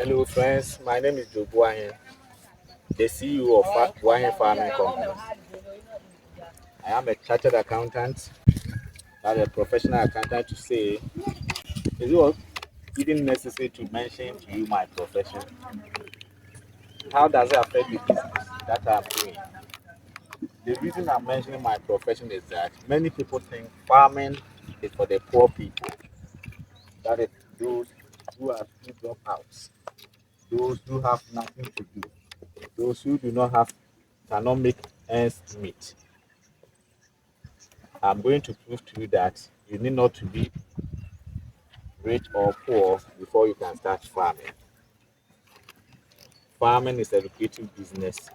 Hello friends, my name is Joe Buahin, the CEO of Buahin Farming Company. I am a chartered accountant, not a professional accountant to say. Is it even necessary to mention to you my profession? How does it affect the business that I'm doing? The reason I'm mentioning my profession is that many people think farming is for the poor people. That is those who are school dropouts, those who have nothing to do, those who do not have cannot make ends meet. I'm going to prove to you that you need not to be rich or poor before you can start farming. Farming is a lucrative business,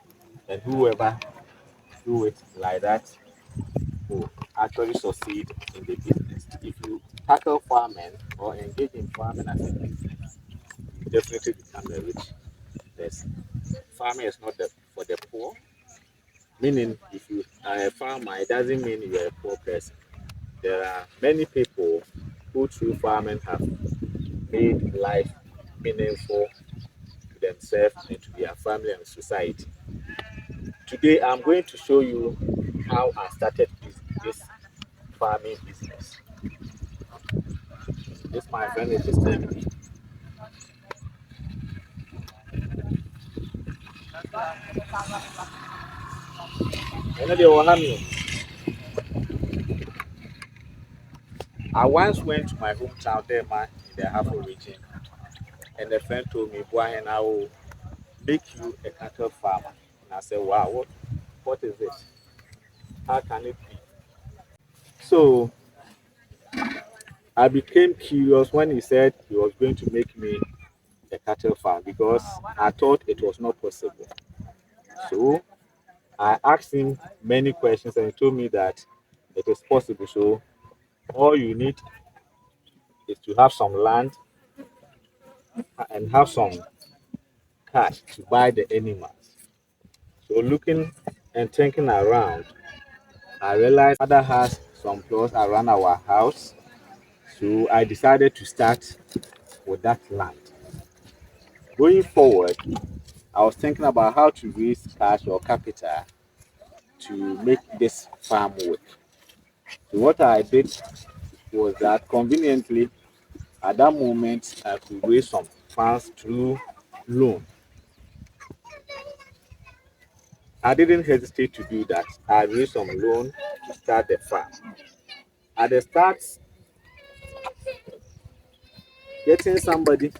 and whoever do it like that will actually succeed in the business. If you tackle farming or engage in farming as a business, you definitely become a rich person. Farming is not for the poor, meaning if you are a farmer, it doesn't mean you're a poor person. There are many people who through farming have made life meaningful to themselves and to their family and society. Today, I'm going to show you how I started this farming business. This, my friend, is the I once went to my hometown there, man, in the Hafo region, and a friend told me, "Boy, and I will make you a cattle farmer." And I said, "Wow, what is it? How can it be?" So I became curious when he said he was going to make me a cattle farm because I thought it was not possible. So I asked him many questions and he told me that it is possible. So all you need is to have some land and have some cash to buy the animals. So looking and thinking around, I realized my father has some plots around our house. So I decided to start with that land. Going forward, I was thinking about how to raise cash or capital to make this farm work. So what I did was that conveniently at that moment I could raise some funds through loan. I didn't hesitate to do that. I raised some loan to start the farm. At the start, getting somebody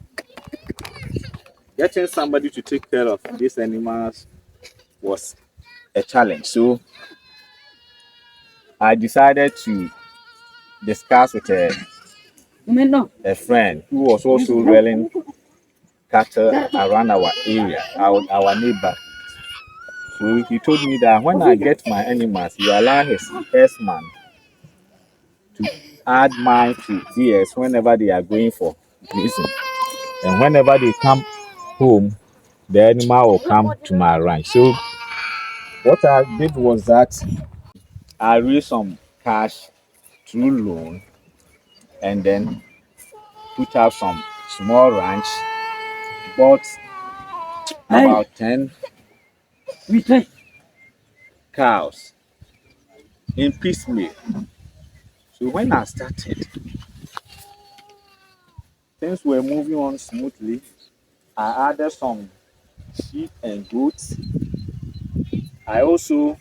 getting somebody to take care of these animals was a challenge. So I decided to discuss with a friend who was also rearing cattle around our area, our neighbor. So he told me that when I get my animals, he allow his herdsman to add mine to theirs whenever they are going for grazing. And whenever they come home, the animal will come to my ranch. So what I did was that I raised some cash through loan and then put up some small ranch, bought about 10 cows in piecemeal. So when I started, things were moving on smoothly. I added some sheep and goats. I also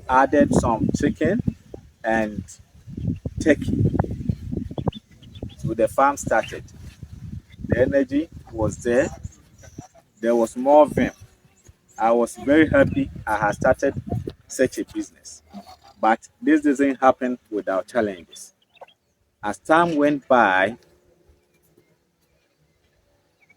added some chicken and turkey. So the farm started. The energy was there. There was more vim. I was very happy I had started such a business. But this doesn't happen without challenges. As time went by,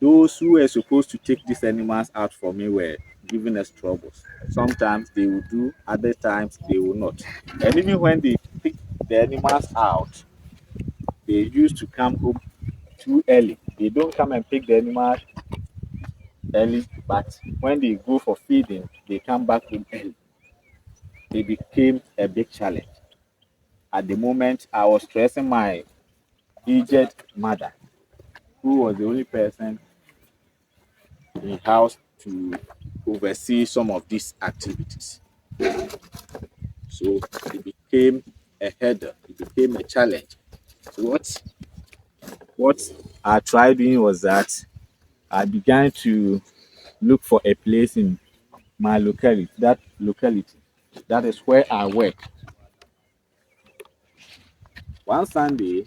those who were supposed to take these animals out for me were giving us troubles. Sometimes they will do, other times they will not. And even when they pick the animals out, they used to come home too early. They don't come and pick the animals early, but when they go for feeding, they come back home early. It became a big challenge. At the moment, I was stressing my aged mother, who was the only person in house to oversee some of these activities. So it became a header, it became a challenge. So what I tried doing was that I began to look for a place in my locality. That is where I work. One Sunday,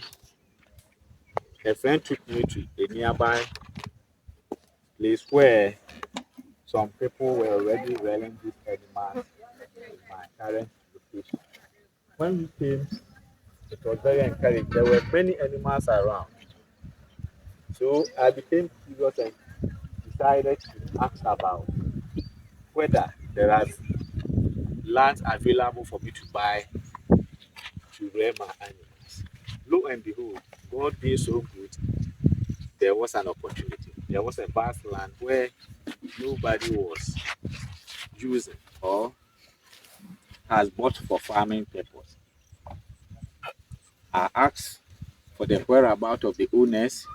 a friend took me to a nearby place where some people were already rearing these animals in my current location. When we came, it was very encouraging. There were many animals around. So I became curious and decided to ask about whether there are lands available for me to buy to rear my animals. Lo and behold, God being so good, there was an opportunity. There was a vast land where nobody was using or has bought for farming purpose. I asked for the whereabouts of the owners.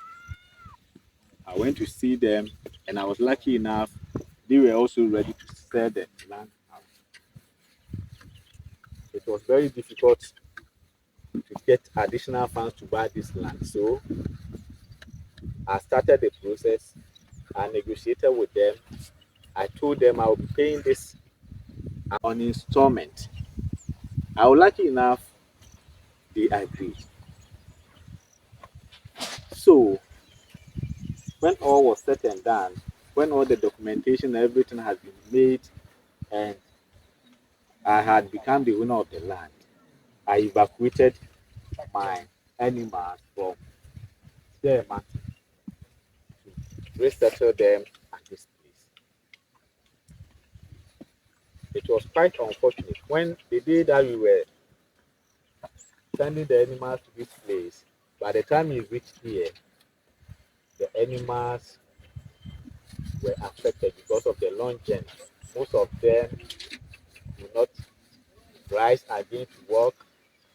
I went to see them, and I was lucky enough, they were also ready to sell the land out. It was very difficult to get additional funds to buy this land. So I started the process. I negotiated with them. I told them I would be paying this on installment. I was lucky enough, they agreed. So when all was said and done, when all the documentation and everything had been made, and I had become the owner of the land, I evacuated my animals from there to resettle them at this place. It was quite unfortunate when the day that we were sending the animals to this place, by the time we reached here, the animals were affected because of the long journey. Most of them do not rise again to walk.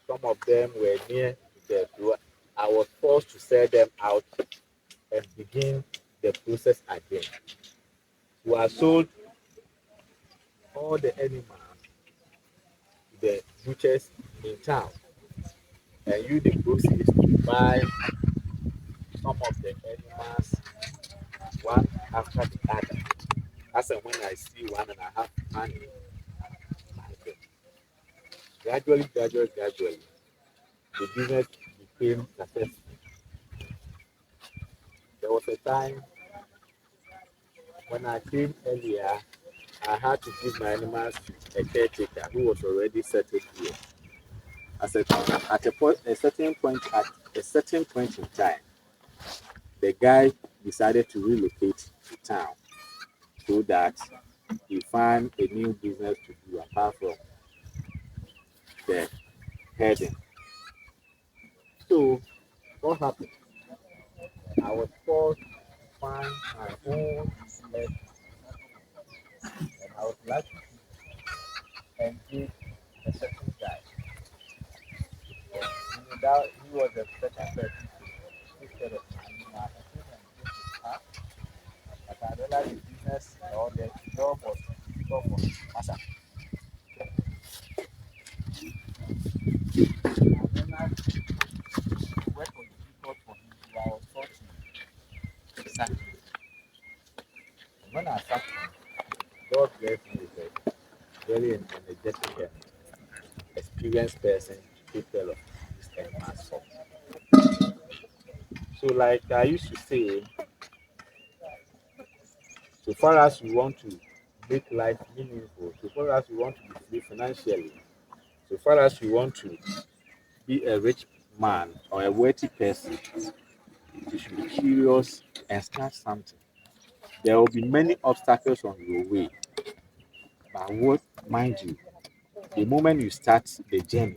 Some of them were near to death. So I was forced to sell them out and begin the process again. We are sold all the animals to the butchers in town and use the proceeds to buy some of the animals one after the other. As and when I see one and I have money, I get. Gradually, the business became successful. There was a time when I came earlier, I had to give my animals to a caretaker who was already settled here. At a certain point in time, the guy decided to relocate to town so that he found a new business to do apart from the herding. So what happened? I was forced to find my own herd, and I was lucky to engage a certain guy. That he was a certain person to take care of my animals. I told him this is hard, but I realized the business or the job was difficult for me. Masa. I realized the work was difficult for him, so I was forced to sack him. And when I sacked him, God blessed me with a very energetic and experienced person to take care of this animals for me. So, like I used to say, so far as we want to make life meaningful, so far as we want to be free financially, so far as we want to be a rich man or a wealthy person, you should be curious and start something. There will be many obstacles on your way, but what mind you, the moment you start the journey,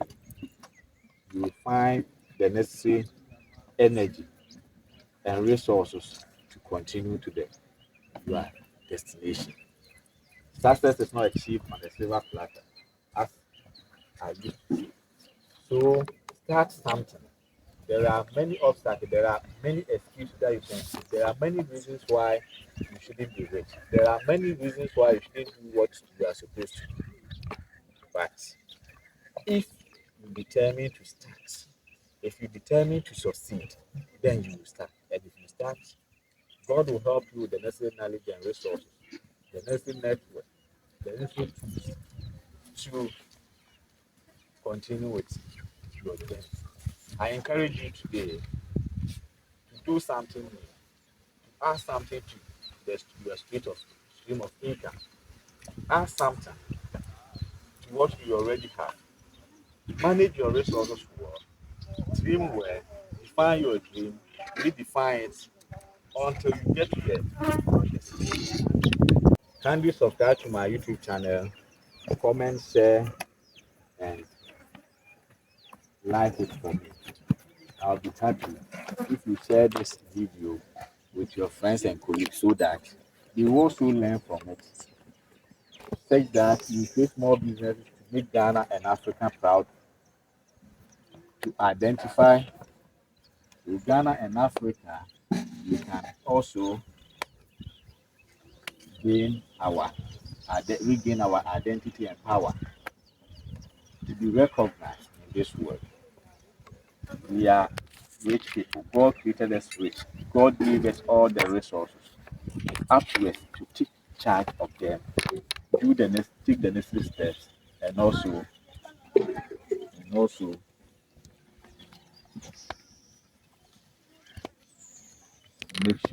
you will find the necessary energy and resources to continue to your destination. Success is not achieved on a silver platter, as I used to say. So start something. there are many obstacles, there are many excuses that you can give. There are many reasons why you shouldn't be rich. There are many reasons why you shouldn't do what you are supposed to do. But if you determine to start, if you determine to succeed, then you will start. And if you start, God will help you with the necessary knowledge and resources, the necessary network, the necessary tools to continue with your journey. I encourage you today to do something new, to add something to your stream of income. Add something to what you already have. Manage your resources well, dream well, define your dream, redefine it until you get to your destination. Kindly subscribe to my YouTube channel, comment, share, and like it for me. I'll be happy if you share this video with your friends and colleagues so that they will also learn from it. Such that you create more businesses to make Ghana and Africa proud, to identify with Ghana and Africa, we can also regain our identity and power to be recognized in this world. We are rich people. God created us rich. God gave us all the resources. It's up to us to take charge of them, take the necessary steps, and also make sure